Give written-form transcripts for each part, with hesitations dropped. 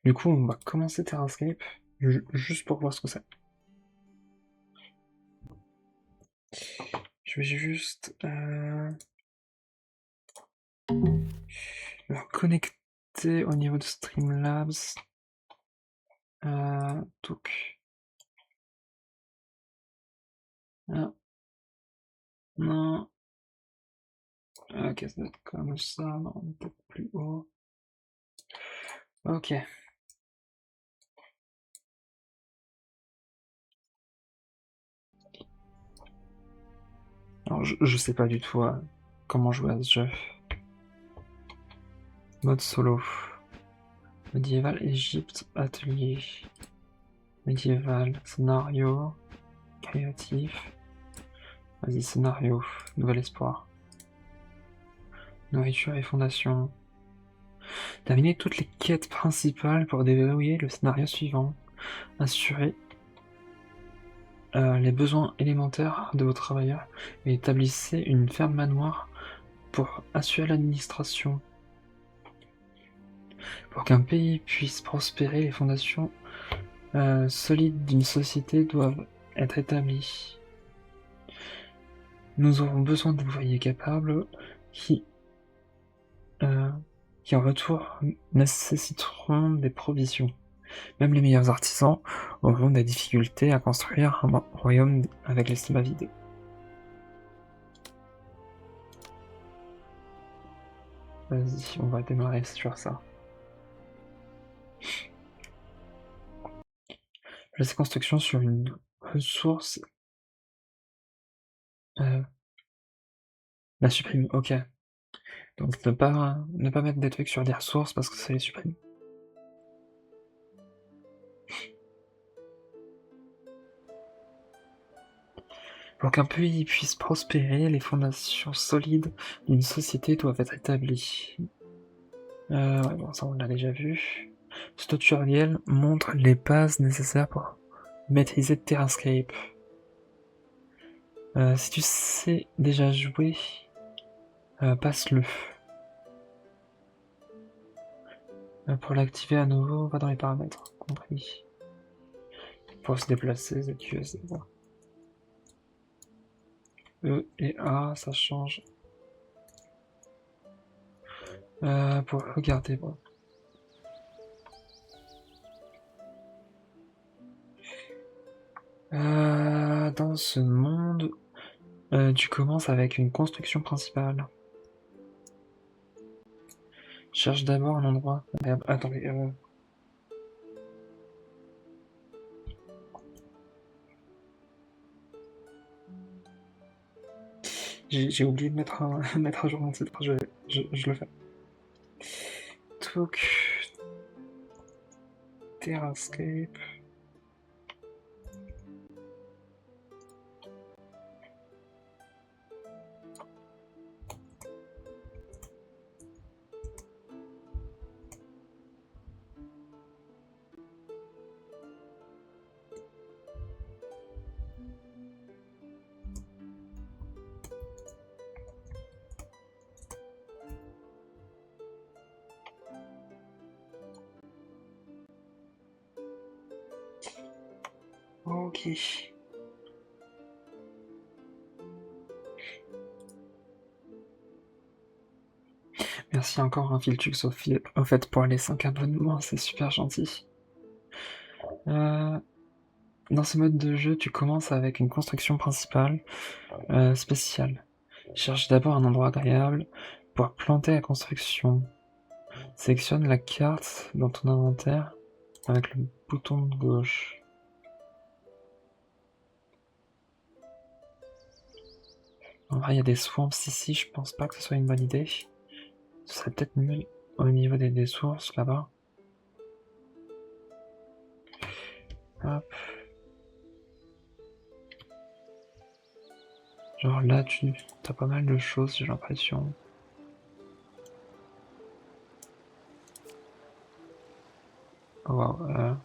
Du coup, on va commencer Terrascape, juste pour voir ce que c'est. Je vais juste le connecter au niveau de Streamlabs. Donc, ah, non, ok, ça doit être comme ça, non, peut-être plus haut. Ok. Alors, je sais pas du tout comment jouer à ce jeu. Mode solo. Médiéval, Égypte, atelier. Médiéval, scénario, créatif. Vas-y, scénario, nouvel espoir. Nourriture et fondation. Terminez toutes les quêtes principales pour déverrouiller le scénario suivant. Assurez les besoins élémentaires de vos travailleurs et établissez une ferme manoir pour assurer l'administration. Pour qu'un pays puisse prospérer, les fondations solides d'une société doivent être établies. Nous aurons besoin d'ouvriers capables qui en retour nécessiteront des provisions. Même les meilleurs artisans auront des difficultés à construire un royaume avec l'estomac vide. Vas-y, on va démarrer sur ça. Laisser construction sur une ressource. La supprime, ok. Donc ne pas mettre des trucs sur des ressources parce que ça les supprime. Pour qu'un pays puisse prospérer, les fondations solides d'une société doivent être établies. Ouais, bon, ça on l'a déjà vu. Ce tutoriel montre les bases nécessaires pour maîtriser Terrascape. Si tu sais déjà jouer, passe-le. Pour l'activer à nouveau, va dans les paramètres, compris. Pour se déplacer, ZQS, c'est bon. E et A, ça change. Pour regarder, bon. Dans ce monde, tu commences avec une construction principale. Cherche d'abord un endroit. Attendez. J'ai oublié de mettre, mettre à jour mon titre. Je le fais. Donc, Terrascape. Ok. Merci encore, hein, Filtux, au fait, pour les 5 abonnements, c'est super gentil. Dans ce mode de jeu, tu commences avec une construction principale spéciale. Cherche d'abord un endroit agréable pour planter la construction. Sélectionne la carte dans ton inventaire avec le bouton de gauche. En vrai, il y a des swamps ici, je pense pas que ce soit une bonne idée. Ce serait peut-être mieux au niveau des sources là-bas. Hop. Genre là, tu as pas mal de choses, j'ai l'impression. Oh, wow,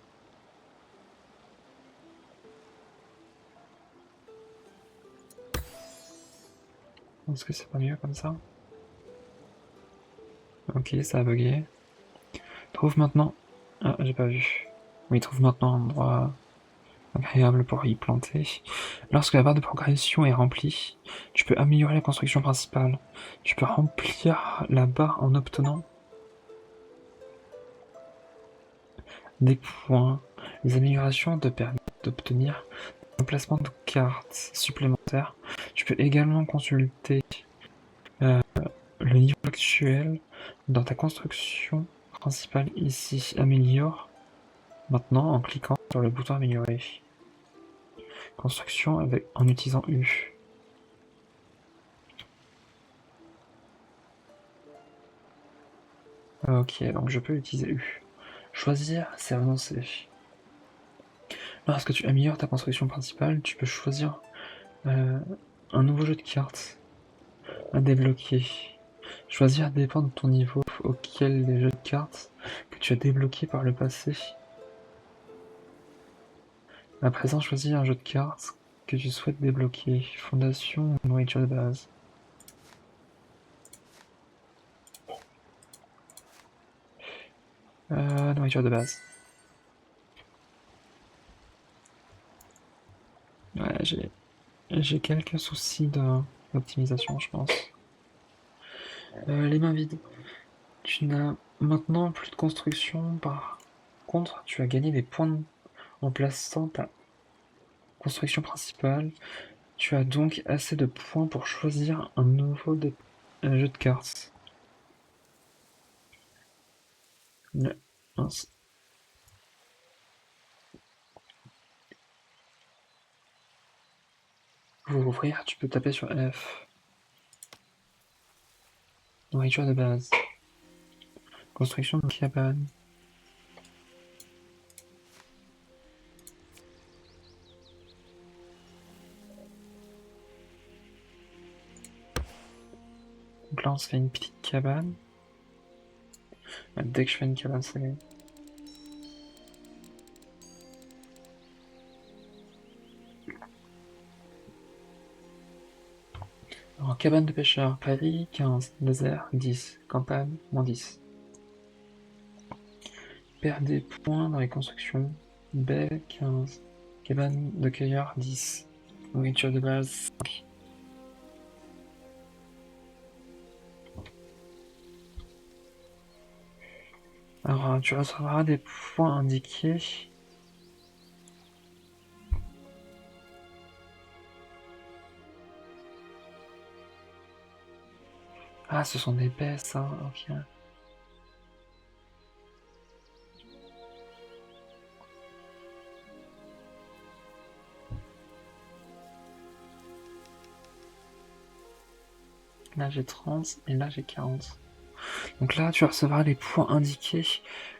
est-ce que c'est pas mieux comme ça? Ok, ça a bugué. Trouve maintenant Ah, j'ai pas vu. Oui, trouve maintenant un endroit agréable pour y planter. Lorsque la barre de progression est remplie, tu peux améliorer la construction principale. Tu peux remplir la barre en obtenant des points. Les améliorations te permettent d'obtenir un placement de cartes supplémentaires. Tu peux également consulter euh, le niveau actuel dans ta construction principale ici. Améliore maintenant en cliquant sur le bouton améliorer. Construction en utilisant U. Ok, donc je peux utiliser U. Choisir, c'est renoncer. Lorsque tu améliores ta construction principale, tu peux choisir euh, un nouveau jeu de cartes à débloquer. Choisir dépend de ton niveau auquel les jeux de cartes que tu as débloqués par le passé. À présent, choisis un jeu de cartes que tu souhaites débloquer. Fondation ou nourriture de base. Nourriture de base. Ouais, j'ai quelques soucis d'optimisation, je pense. Les mains vides. Tu n'as maintenant plus de construction. Par contre, tu as gagné des points en plaçant ta construction principale. Tu as donc assez de points pour choisir un nouveau jeu de cartes. Mince. Pour ouvrir, tu peux taper sur F. Nourriture de base. Construction de cabane. Donc là, on se fait une petite cabane. Dès que je fais une cabane, c'est gagné. Alors, cabane de pêcheur, Paris, 15, désert, 10, campagne, moins 10. Perd des points dans les constructions, baie, 15, cabane de cueilleur, 10, nourriture de base, 5. Alors, tu recevras des points indiqués. Ah, ce sont des baies, ça, ok. Là, j'ai 30 et là, j'ai 40. Donc là, tu recevras les points indiqués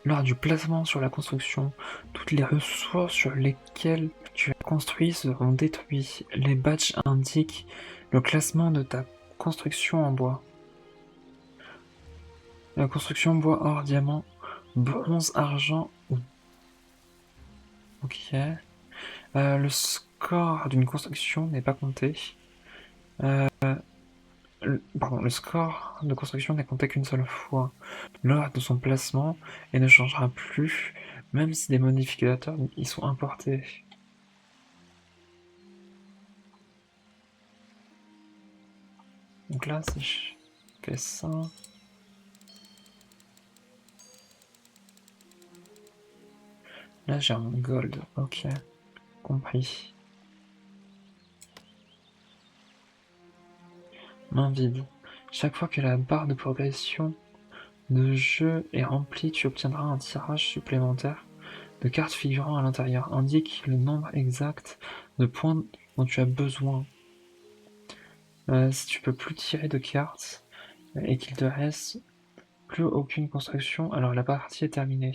lors du placement sur la construction. Toutes les ressources sur lesquelles tu as construit seront détruites. Les badges indiquent le classement de ta construction en bois. La construction bois, or, diamant, bronze, argent ou... Ok. Le score d'une construction n'est pas compté. Euh, Pardon, le score de construction n'est compté qu'une seule fois lors de son placement et ne changera plus, même si des modificateurs y sont importés. Donc là, si je fais ça... Là, j'ai un gold. Ok, compris. Main vide. Chaque fois que la barre de progression de jeu est remplie, tu obtiendras un tirage supplémentaire de cartes figurant à l'intérieur. Indique le nombre exact de points dont tu as besoin. Si tu peux plus tirer de cartes et qu'il te reste plus aucune construction, alors la partie est terminée.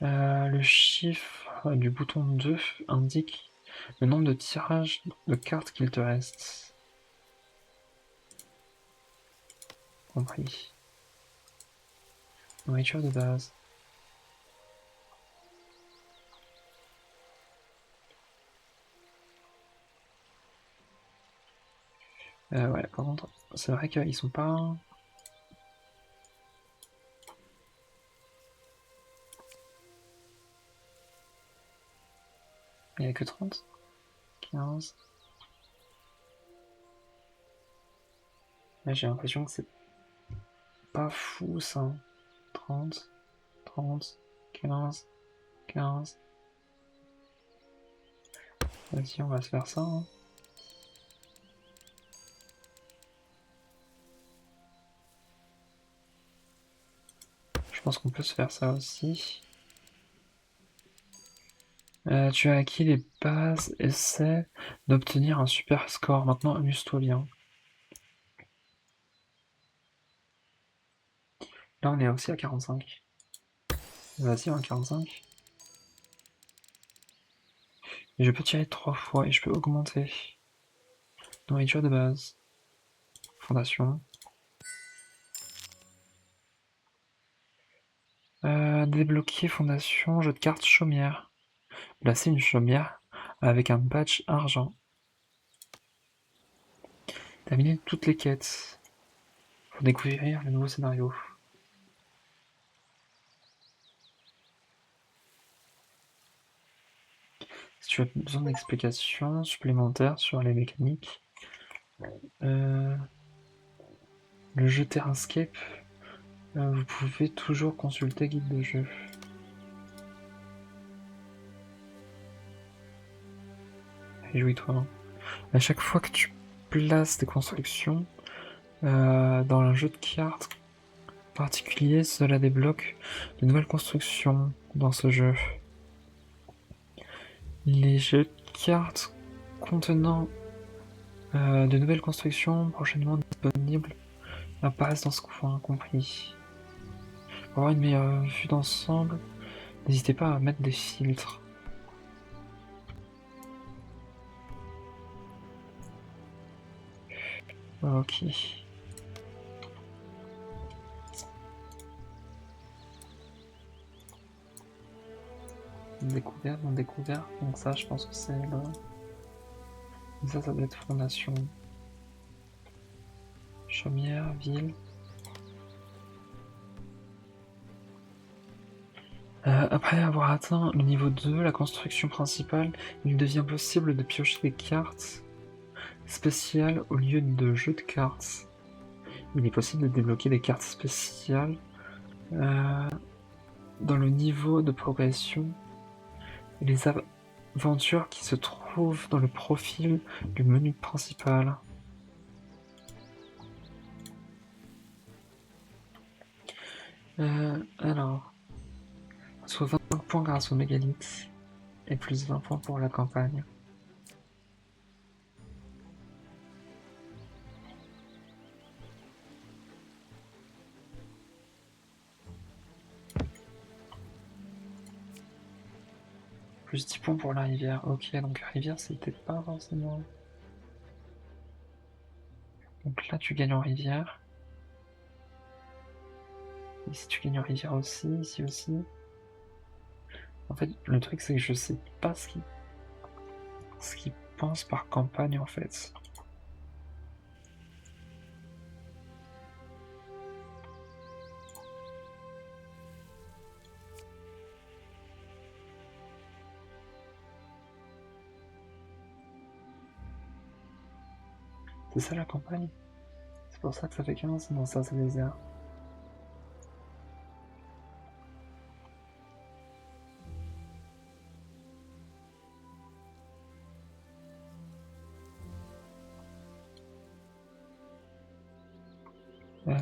Le chiffre du bouton 2 indique le nombre de tirages de cartes qu'il te reste. Compris. Nourriture de base. Ouais, par contre, c'est vrai qu'ils sont pas... Il n'y a que 30, 15. Là, j'ai l'impression que c'est pas fou ça. 30, 30, 15, 15. Vas-y, on va se faire ça. Hein. Je pense qu'on peut se faire ça aussi. Tu as acquis les bases, essaie d'obtenir un super score. Maintenant, amuse-toi bien. Là, on est aussi à 45. Vas-y, on est à 45. Et je peux tirer 3 fois et je peux augmenter. Nourriture de base. Fondation. Débloquer fondation, jeu de cartes chaumière. Placer une chaumière avec un badge argent. Terminer toutes les quêtes. Pour découvrir le nouveau scénario. Si tu as besoin d'explications supplémentaires sur les mécaniques, le jeu Terranscape, vous pouvez toujours consulter guide de jeu. Réjouis-toi. Hein. À chaque fois que tu places des constructions dans un jeu de cartes particulier, cela débloque de nouvelles constructions dans ce jeu. Les jeux de cartes contenant de nouvelles constructions prochainement disponibles apparaissent dans ce coin compris. Pour avoir une meilleure vue d'ensemble, n'hésitez pas à mettre des filtres. Ok. Découvert, non découvert. Donc ça, je pense que c'est le... Ça doit être fondation. Chaumière, ville. Après avoir atteint le niveau 2, la construction principale, il devient possible de piocher des cartes spéciales au lieu de jeux de cartes. Il est possible de débloquer des cartes spéciales dans le niveau de progression et les aventures qui se trouvent dans le profil du menu principal. Alors, soit 20 points grâce au mégalithe et plus 20 points pour la campagne. Plus 10 points pour la rivière. Ok, donc la rivière, c'est peut-être pas forcément... Donc là, tu gagnes en rivière. Ici, tu gagnes en rivière aussi, ici aussi. En fait, le truc, c'est que je sais pas ce qu'ils pensent par campagne, en fait. C'est ça la campagne? C'est pour ça que ça fait 15? Non, ça, c'est les airs.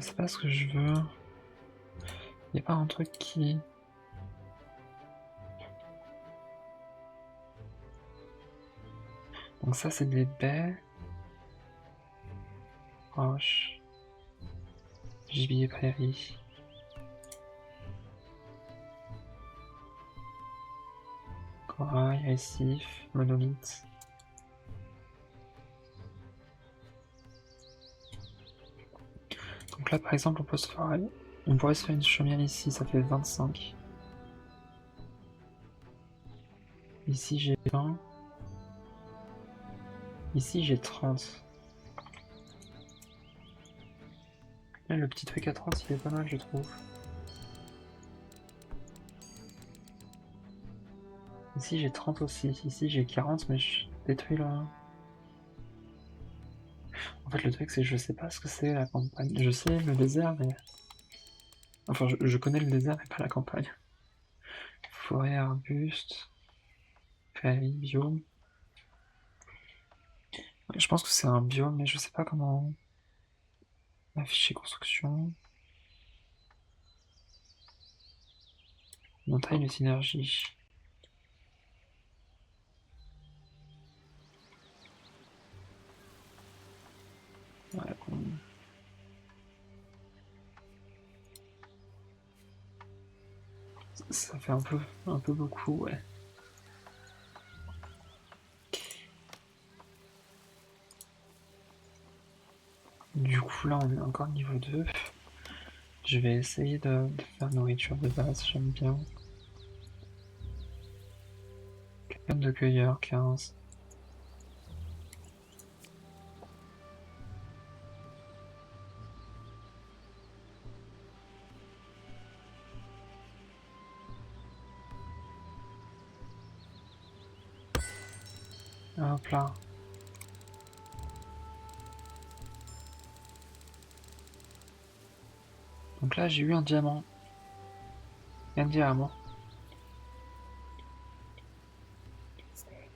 C'est pas ce que je veux. Y a pas un truc qui... Donc ça, c'est des baies. Roche. Gibier prairie. Corail, récif, monolithe. Donc là, par exemple, on pourrait se faire une chaumière ici, ça fait 25. Ici, j'ai 20. Ici, j'ai 30. Là, le petit truc à 30, il est pas mal, je trouve. Ici j'ai 30 aussi, ici j'ai 40 mais je détruis là. En fait le truc c'est que je sais pas ce que c'est la campagne. Je sais le désert mais... Enfin je connais le désert mais pas la campagne. Forêt, arbuste, prairie, biome. Je pense que c'est un biome mais je sais pas comment... Afficher construction. Montagne de synergie. Ouais, ça fait un peu beaucoup, ouais. Du coup, là, on est encore niveau 2. Je vais essayer de faire nourriture de base, j'aime bien. Cabane de cueilleur, 15. Hop là. Donc là, j'ai eu un diamant. Un diamant.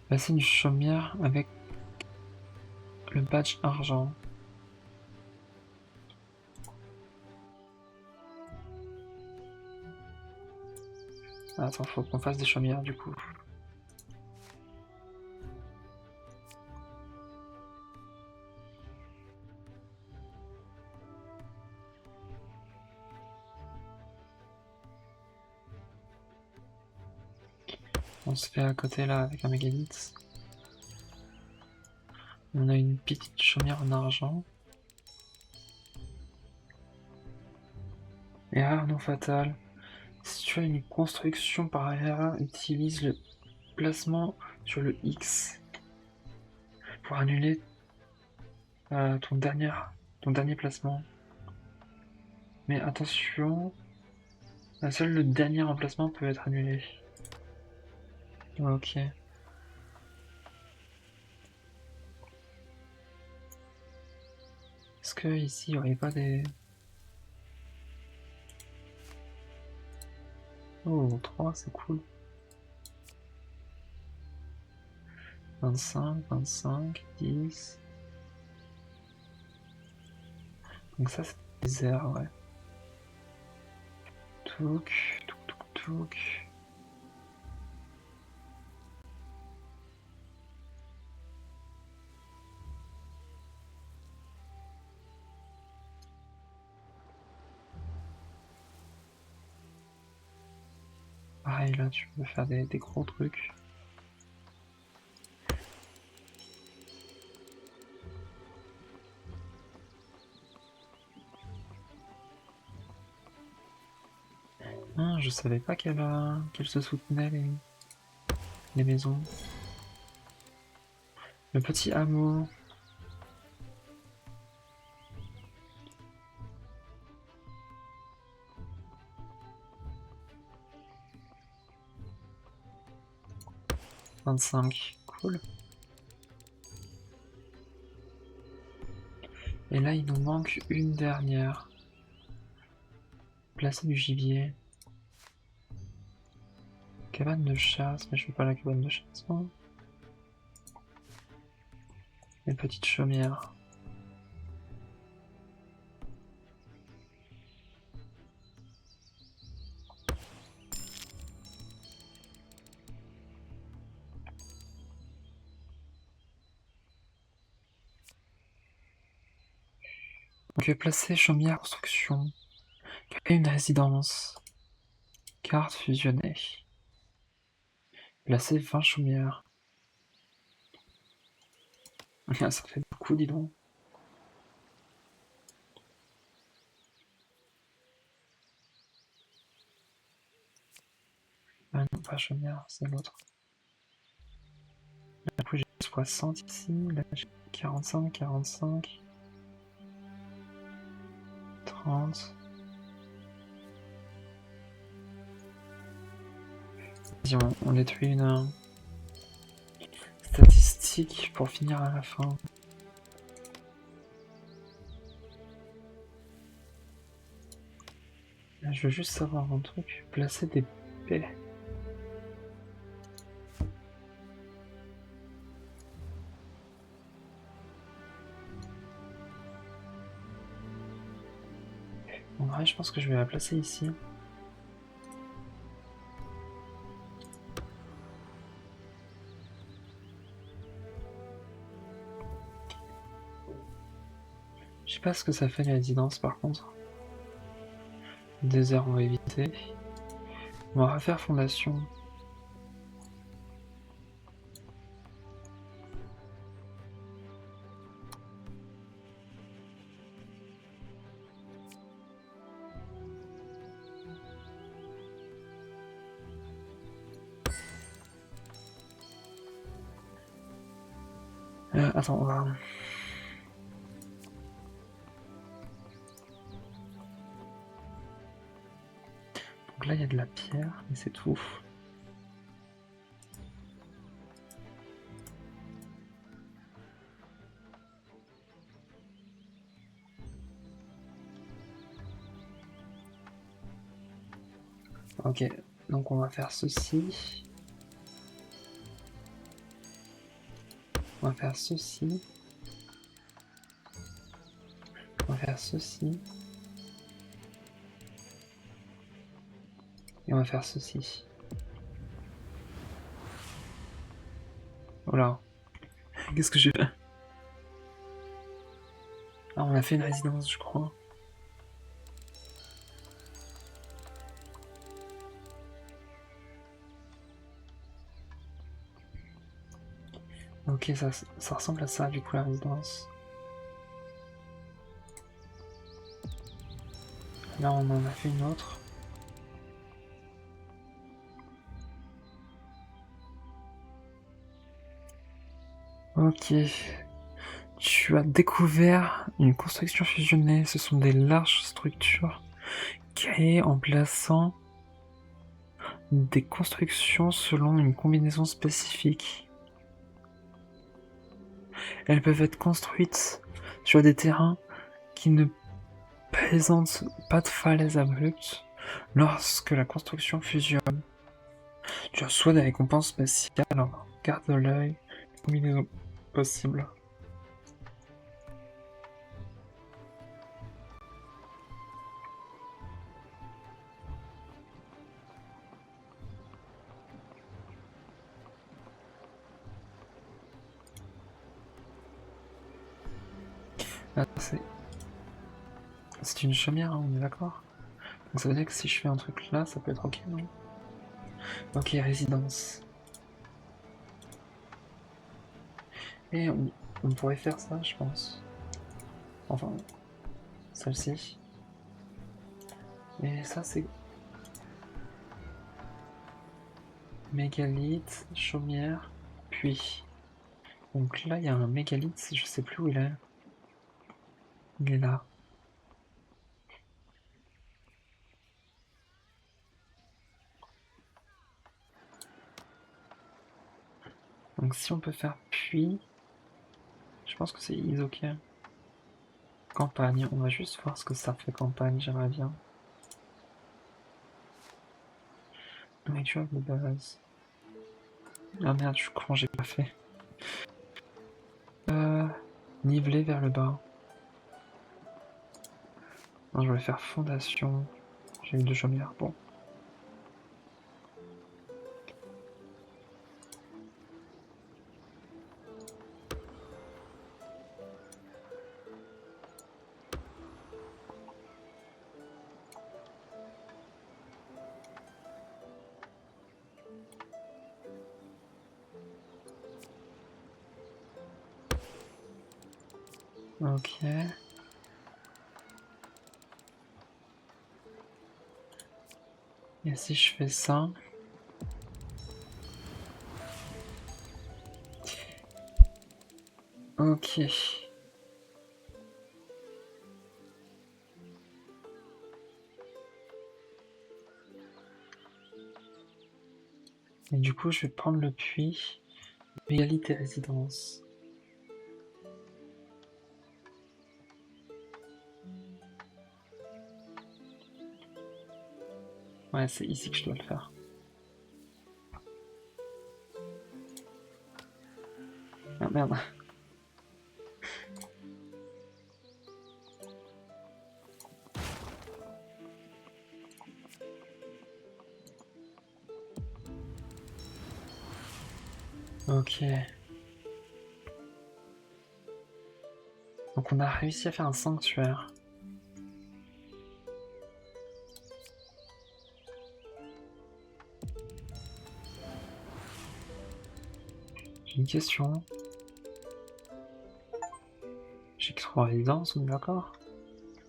Là, c'est une chaumière avec le badge argent. Attends, faut qu'on fasse des chaumières du coup. On se fait à côté là avec un mégalithe. On a une petite chaumière en argent. Et ah non fatal. Si tu as une construction par ailleurs, utilise le placement sur le X pour annuler ton dernier placement. Mais attention, seul le dernier emplacement peut être annulé. Ok. Est-ce que ici il n'y aurait pas des... Oh, 3, c'est cool. 25, 25, 10. Donc ça c'est des airs, ouais. Touk, touk, touk, touk. Pareil là, tu peux faire des gros trucs. Ah, je savais pas qu'elle se soutenait les maisons. Le petit hameau. « 25, cool. Et là, il nous manque une dernière. Placer du gibier. Cabane de chasse, mais je veux pas la cabane de chasse, moi. Une petite chaumière. Ok, placer chaumière construction. Créer une résidence. Carte fusionnée. Placer 20 chaumières. Ça fait beaucoup, dis donc. Ah non, pas chaumière, c'est l'autre. Du coup, j'ai 60 ici, là j'ai 45, 45, 30. Vas-y, on détruit une statistique pour finir à la fin. Je veux juste savoir un truc. Placer des paix. En vrai, je pense que je vais la placer ici. Je sais pas ce que ça fait les résidences par contre. Désert, on va éviter. On va refaire fondation. Attends, on va... Donc là, il y a de la pierre, mais c'est tout. Ok, donc on va faire ceci. On va faire ceci. On va faire ceci. Et on va faire ceci. Voilà. Qu'est-ce que j'ai fait? Ah, on a fait une résidence, je crois. Ok, ça ressemble à ça, du coup, la résidence. Là, on en a fait une autre. Ok. Tu as découvert une construction fusionnée. Ce sont des larges structures créées en plaçant des constructions selon une combinaison spécifique. Elles peuvent être construites sur des terrains qui ne présentent pas de falaises abruptes. Lorsque la construction fusionne, tu as soit des récompenses spéciales, alors garde à l'œil les combinaisons possibles. Ah, c'est une chaumière, hein, on est d'accord? Donc ça veut dire que si je fais un truc là, ça peut être ok, non? Ok, résidence. Et on pourrait faire ça, je pense. Enfin, celle-ci. Et ça, c'est mégalithe, chaumière, puits. Donc là, il y a un mégalithe, je sais plus où il est. Il est là. Donc si on peut faire puits, je pense que c'est ok. Campagne, on va juste voir ce que ça fait campagne, j'aimerais bien. Nourriture de base. Ah merde, je suis con, j'ai pas fait. Euh, Niveler vers le bas. Non, je vais faire fondation. J'ai eu deux chaumières, bon. Ok. Et si je fais ça... Ok. Et du coup, je vais prendre le puits. Égalité résidence. Ouais, c'est ici que je dois le faire. Ah merde. Ok. Donc on a réussi à faire un sanctuaire. J'ai une question. J'ai que 3 résidences, on est d'accord?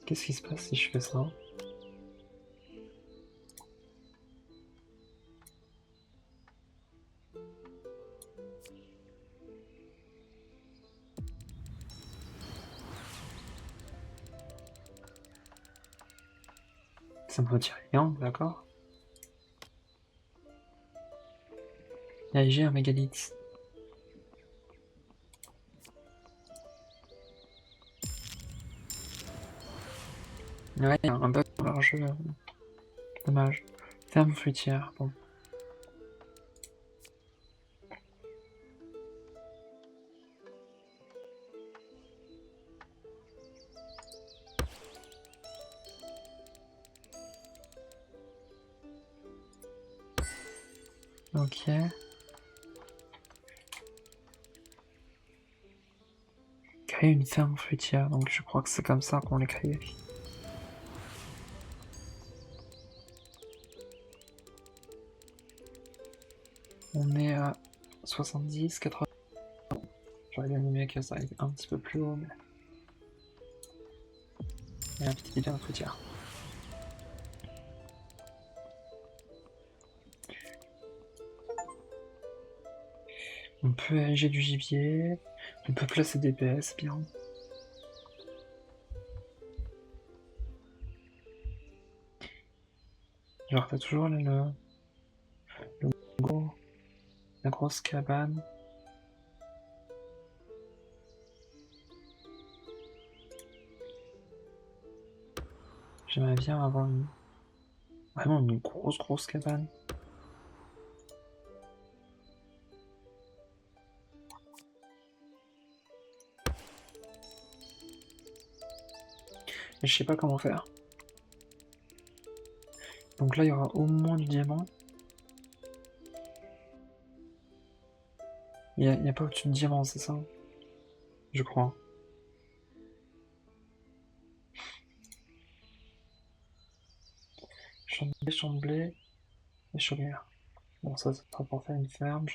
Qu'est-ce qui se passe si je fais ça? Ça me retire rien, d'accord? J'ai un mégalithe. Ouais, il y a un bug dans leur jeu. Dommage. Ferme fruitière, bon. Ok. Créer une ferme fruitière, donc je crois que c'est comme ça qu'on les crée. On est à 70, 80. J'aurais bien aimé que ça aille un petit peu plus haut, mais. Il y a un petit bien de fruitière. On peut ériger du gibier, on peut placer des baies, c'est bien. Genre t'as toujours le gros, la grosse cabane. J'aimerais bien avoir vraiment une grosse cabane. Mais je sais pas comment faire. Donc là il y aura au moins du diamant. Il y a pas au-dessus de diamant, c'est ça? Je crois. Champ de blé et chaumière. Bon ça sera pour faire une ferme.